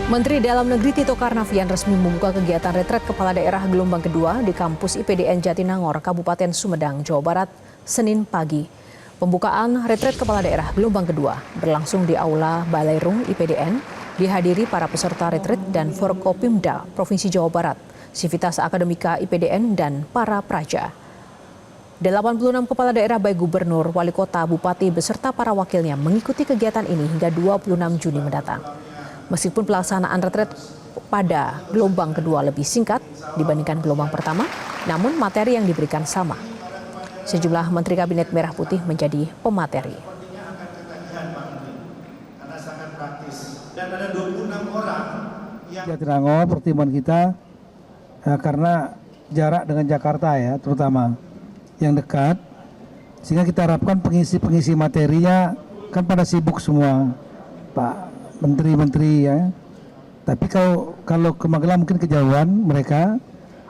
Menteri Dalam Negeri Tito Karnavian resmi membuka kegiatan retret kepala daerah gelombang kedua di kampus IPDN Jatinangor, Kabupaten Sumedang, Jawa Barat, Senin pagi. Pembukaan retret kepala daerah gelombang kedua berlangsung di Aula Balairung IPDN, dihadiri para peserta retret dan Forkopimda Provinsi Jawa Barat, Sivitas Akademika IPDN, dan para praja. 86 kepala daerah baik gubernur, wali kota, bupati, beserta para wakilnya mengikuti kegiatan ini hingga 26 Juni mendatang. Meskipun pelaksanaan retret pada gelombang kedua lebih singkat dibandingkan gelombang pertama, namun materi yang diberikan sama. Sejumlah Menteri Kabinet Merah Putih menjadi pemateri. Dan ada 26 orang yang Jatinangor pertimbangan kita karena jarak dengan Jakarta ya, terutama yang dekat, sehingga kita harapkan pengisi materinya kan pada sibuk semua, Pak Menteri-menteri ya. Tapi kalau ke Magelang mungkin kejauhan, mereka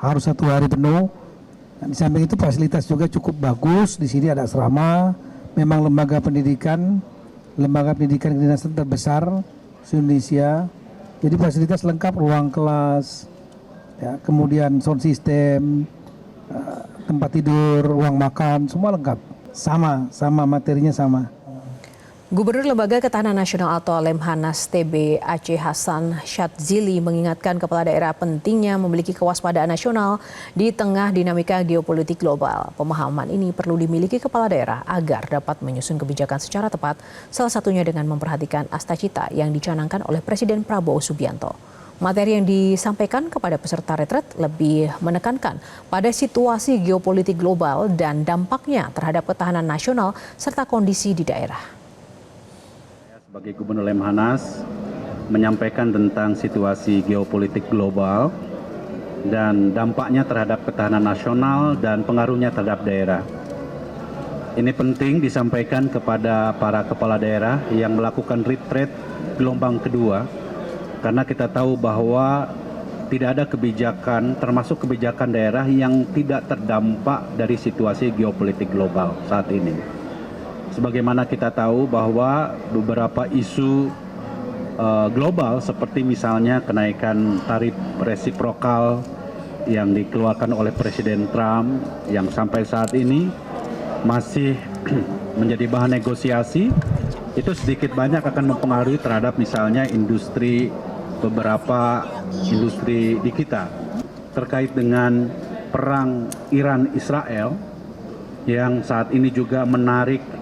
harus 1 hari penuh. Di samping itu fasilitas juga cukup bagus. Di sini ada asrama, memang lembaga pendidikan kedinasan terbesar di Indonesia. Jadi fasilitas lengkap, ruang kelas, ya, kemudian sound system, tempat tidur, ruang makan, semua lengkap. Sama materinya sama. Gubernur Lembaga Ketahanan Nasional atau Lemhanas TB Aceh Hasan Syadzili mengingatkan kepala daerah pentingnya memiliki kewaspadaan nasional di tengah dinamika geopolitik global. Pemahaman ini perlu dimiliki kepala daerah agar dapat menyusun kebijakan secara tepat, salah satunya dengan memperhatikan Astacita yang dicanangkan oleh Presiden Prabowo Subianto. Materi yang disampaikan kepada peserta retret lebih menekankan pada situasi geopolitik global dan dampaknya terhadap ketahanan nasional serta kondisi di daerah. Sebagai Gubernur Lemhanas menyampaikan tentang situasi geopolitik global dan dampaknya terhadap ketahanan nasional dan pengaruhnya terhadap daerah. Ini penting disampaikan kepada para kepala daerah yang melakukan retret gelombang kedua, karena kita tahu bahwa tidak ada kebijakan, termasuk kebijakan daerah yang tidak terdampak dari situasi geopolitik global saat ini. Sebagaimana kita tahu bahwa beberapa isu global seperti misalnya kenaikan tarif resiprokal yang dikeluarkan oleh Presiden Trump yang sampai saat ini masih menjadi bahan negosiasi, itu sedikit banyak akan mempengaruhi terhadap misalnya beberapa industri di kita. Terkait dengan perang Iran-Israel yang saat ini juga menarik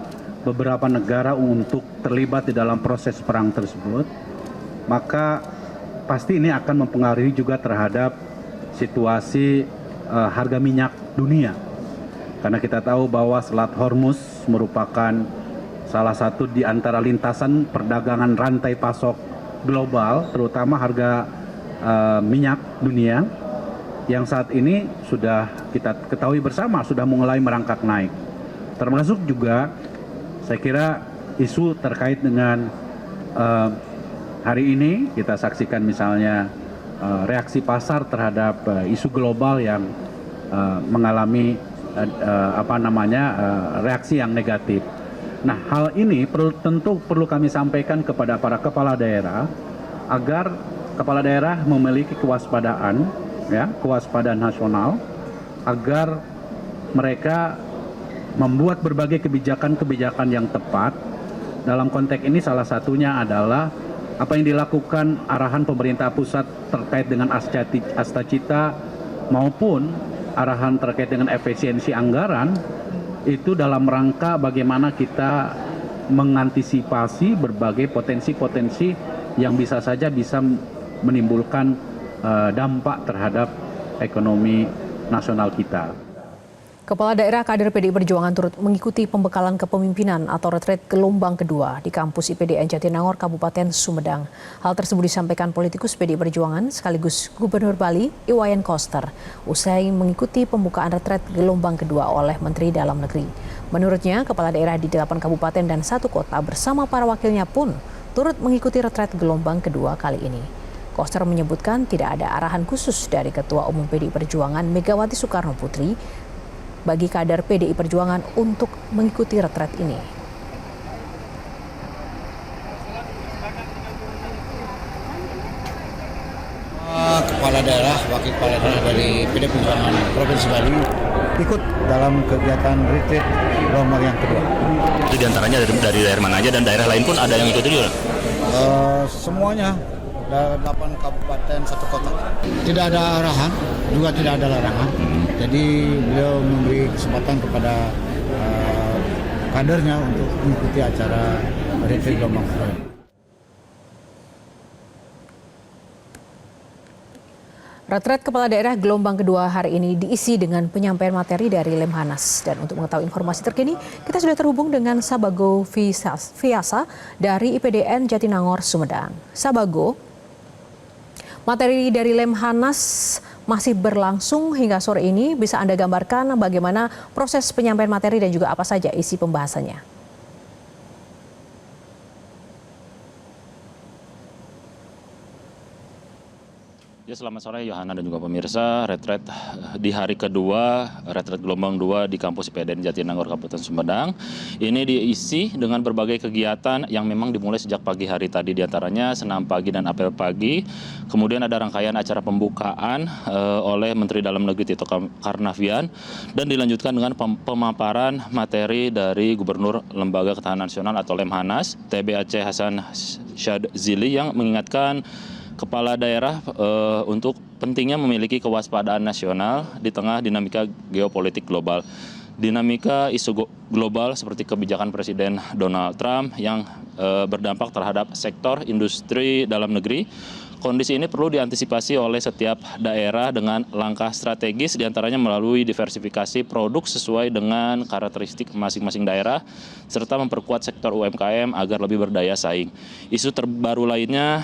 beberapa negara untuk terlibat di dalam proses perang tersebut, maka pasti ini akan mempengaruhi juga terhadap situasi harga minyak dunia. Karena kita tahu bahwa Selat Hormuz merupakan salah satu di antara lintasan perdagangan rantai pasok global, terutama harga minyak dunia, yang saat ini sudah kita ketahui bersama sudah mulai merangkak naik. Termasuk juga saya kira isu terkait dengan hari ini kita saksikan misalnya reaksi pasar terhadap isu global yang mengalami reaksi yang negatif. Nah, hal ini tentu perlu kami sampaikan kepada para kepala daerah agar kepala daerah memiliki kewaspadaan nasional agar mereka membuat berbagai kebijakan-kebijakan yang tepat. Dalam konteks ini salah satunya adalah apa yang dilakukan arahan pemerintah pusat terkait dengan Astacita maupun arahan terkait dengan efisiensi anggaran, itu dalam rangka bagaimana kita mengantisipasi berbagai potensi-potensi yang bisa saja bisa menimbulkan dampak terhadap ekonomi nasional kita. Kepala Daerah kader PDI Perjuangan turut mengikuti pembekalan kepemimpinan atau retret gelombang kedua di kampus IPDN Jatinangor, Kabupaten Sumedang. Hal tersebut disampaikan politikus PDI Perjuangan sekaligus Gubernur Bali Iwayan Koster usai mengikuti pembukaan retret gelombang kedua oleh Menteri Dalam Negeri. Menurutnya, kepala daerah di 8 kabupaten dan 1 kota bersama para wakilnya pun turut mengikuti retret gelombang kedua kali ini. Koster menyebutkan tidak ada arahan khusus dari Ketua Umum PDI Perjuangan Megawati Soekarno Putri bagi kader PDI Perjuangan untuk mengikuti retret ini. kepala daerah, wakil kepala daerah dari PD Perjuangan Provinsi Bali ikut dalam kegiatan retreat gelombang yang kedua. Itu diantaranya dari daerah mana aja dan daerah lain pun ada yang ikut juga? Semuanya, 8 kabupaten, 1 kota. Tidak ada arahan, juga tidak ada larangan. Jadi beliau memberi kesempatan kepada kadernya untuk mengikuti acara retreat gelombang kedua. Retret Kepala Daerah gelombang kedua hari ini diisi dengan penyampaian materi dari Lemhanas. Dan untuk mengetahui informasi terkini, kita sudah terhubung dengan Sabago Viasa dari IPDN Jatinangor, Sumedang. Sabago, materi dari Lemhanas masih berlangsung hingga sore ini. Bisa Anda gambarkan bagaimana proses penyampaian materi dan juga apa saja isi pembahasannya? Ya, selamat sore Yohana dan juga pemirsa. Retret di hari kedua, retret gelombang 2 di kampus IPDN Jatinangor Kabupaten Sumedang. Ini diisi dengan berbagai kegiatan yang memang dimulai sejak pagi hari tadi, diantaranya senam pagi dan apel pagi. Kemudian ada rangkaian acara pembukaan oleh Menteri Dalam Negeri Tito Karnavian dan dilanjutkan dengan pemaparan materi dari Gubernur Lembaga Ketahanan Nasional atau Lemhanas, TB Aceh Hasan Syadzili, yang mengingatkan kepala daerah untuk pentingnya memiliki kewaspadaan nasional di tengah dinamika geopolitik global. Dinamika isu global seperti kebijakan Presiden Donald Trump yang berdampak terhadap sektor industri dalam negeri. Kondisi ini perlu diantisipasi oleh setiap daerah dengan langkah strategis, diantaranya melalui diversifikasi produk sesuai dengan karakteristik masing-masing daerah, serta memperkuat sektor UMKM agar lebih berdaya saing. Isu terbaru lainnya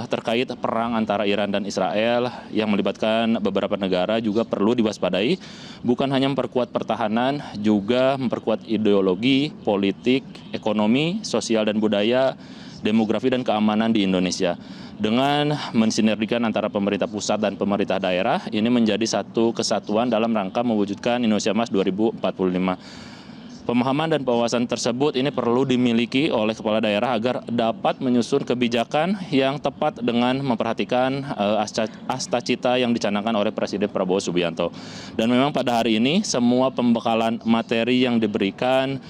terkait perang antara Iran dan Israel yang melibatkan beberapa negara juga perlu diwaspadai, bukan hanya memperkuat pertahanan, juga memperkuat ideologi, politik, ekonomi, sosial dan budaya, demografi dan keamanan di Indonesia. Dengan mensinergikan antara pemerintah pusat dan pemerintah daerah, ini menjadi satu kesatuan dalam rangka mewujudkan Indonesia Emas 2045. Pemahaman dan pengawasan tersebut ini perlu dimiliki oleh kepala daerah agar dapat menyusun kebijakan yang tepat dengan memperhatikan asta cita yang dicanangkan oleh Presiden Prabowo Subianto. Dan memang pada hari ini semua pembekalan materi yang diberikan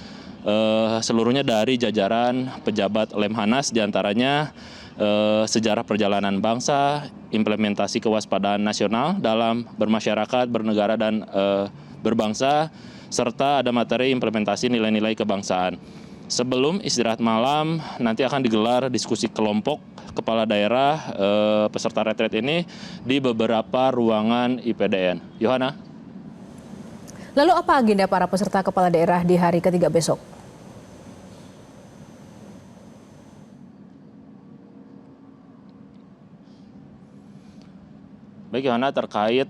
seluruhnya dari jajaran pejabat Lemhanas, diantaranya sejarah perjalanan bangsa, implementasi kewaspadaan nasional dalam bermasyarakat, bernegara, dan berbangsa, serta ada materi implementasi nilai-nilai kebangsaan. Sebelum istirahat malam, nanti akan digelar diskusi kelompok kepala daerah peserta retret ini di beberapa ruangan IPDN. Yohana? Lalu apa agenda para peserta kepala daerah di hari ketiga besok? Baik Yohana, terkait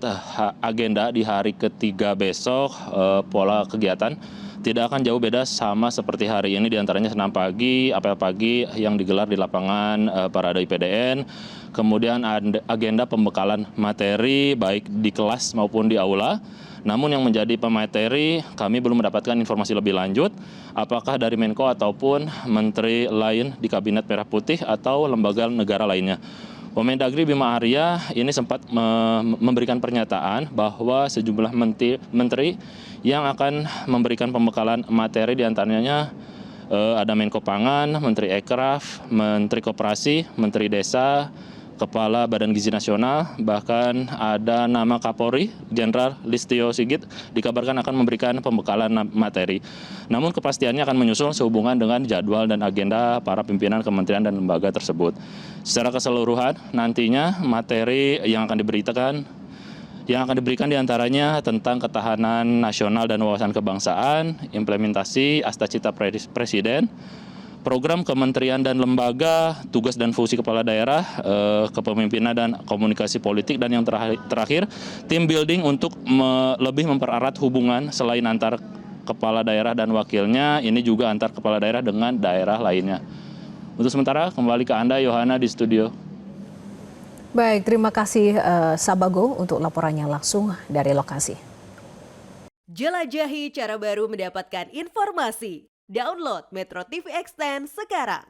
agenda di hari ketiga besok, pola kegiatan tidak akan jauh beda sama seperti hari ini, diantaranya senam pagi, apel pagi yang digelar di lapangan Parade IPDN, kemudian agenda pembekalan materi baik di kelas maupun di aula. Namun yang menjadi pemateri kami belum mendapatkan informasi lebih lanjut, apakah dari Menko ataupun menteri lain di Kabinet Merah Putih atau lembaga negara lainnya. Wamendagri Bima Arya ini sempat memberikan pernyataan bahwa sejumlah menteri yang akan memberikan pembekalan materi, diantaranya ada Menko Pangan, Menteri Ekraf, Menteri Koperasi, Menteri Desa, Kepala Badan Gizi Nasional, bahkan ada nama Kapolri, Jenderal Listio Sigit, dikabarkan akan memberikan pembekalan materi. Namun kepastiannya akan menyusul sehubungan dengan jadwal dan agenda para pimpinan kementerian dan lembaga tersebut. Secara keseluruhan, nantinya materi yang akan diberikan diantaranya tentang ketahanan nasional dan wawasan kebangsaan, implementasi asta cita Presiden, program kementerian dan lembaga, tugas dan fungsi kepala daerah, kepemimpinan dan komunikasi politik, dan yang terakhir tim building untuk lebih mempererat hubungan selain antar kepala daerah dan wakilnya, ini juga antar kepala daerah dengan daerah lainnya. Untuk sementara kembali ke Anda Yohana di studio. Baik, terima kasih Sabago untuk laporannya langsung dari lokasi. Jelajahi cara baru mendapatkan informasi. Download Metro TV Extend sekarang.